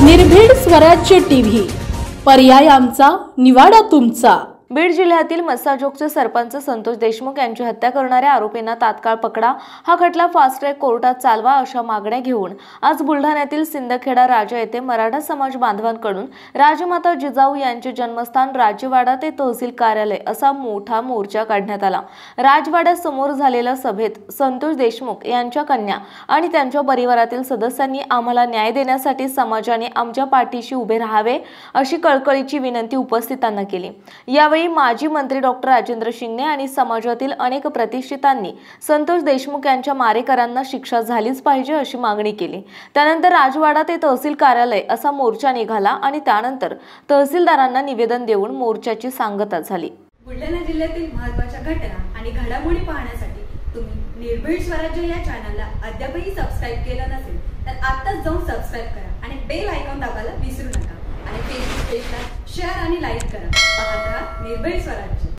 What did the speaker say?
निर्भीड स्वराज्य टीव्ही, पर्याय आमचा, निवाडा तुमचा। बीड जिल्ह्यातील मस्साजोगचे सरपंच संतोष देशमुख यांची हत्या करणाऱ्या आरोपींना तात्काळ पकडा, हा खटला फास्ट ट्रॅक कोर्टात चालवा अशा मागण्या घेऊन आज बुलढाण्यातील सिंदखेडा राजा येथे मराठा समाज बांधवांकडून राजमाता जिजाऊ यांचे जन्मस्थान राजवाडा ते तहसील कार्यालय असा मोठा मोर्चा काढण्यात आला। राजवाड्यासमोर झालेल्या सभेत संतोष देशमुख यांच्या कन्या आणि त्यांच्या परिवारातील सदस्यांनी आम्हाला न्याय देण्यासाठी समाजाने आमच्या पाठीशी उभे राहावे अशी कळकळीची विनंती उपस्थितांना केली। यावेळी माजी मंत्री डॉक्टर राजेंद्र शिंगणे आणि समाजातील अनेक प्रतिष्ठितांनी संतोष देशमुख यांच्या मारेकरांना शिक्षा झालीच पाहिजे अशी मागणी केली। त्यानंतर राजवाडा ते तहसील कार्यालय असा मोर्चा निघाला आणि त्यानंतर तहसीलदारांना निवेदन देऊन मोर्चाची सांगता झाली। बुलढाणा जिल्ह्यातील महत्त्वाच्या घटना आणि घडामोडी पाहण्यासाठी तुम्ही निर्भीड स्वराज्य या चॅनलला अद्यापही सबस्क्राइब केलं नसेल तर आत्ताच जाऊन सबस्क्राइब करा आणि बेल आयकॉन दाबायला विसरू नका आणि फेसबुक पेजला शेअर आणि लाईक करा। पाहत रहा निर्भीड स्वराज्य।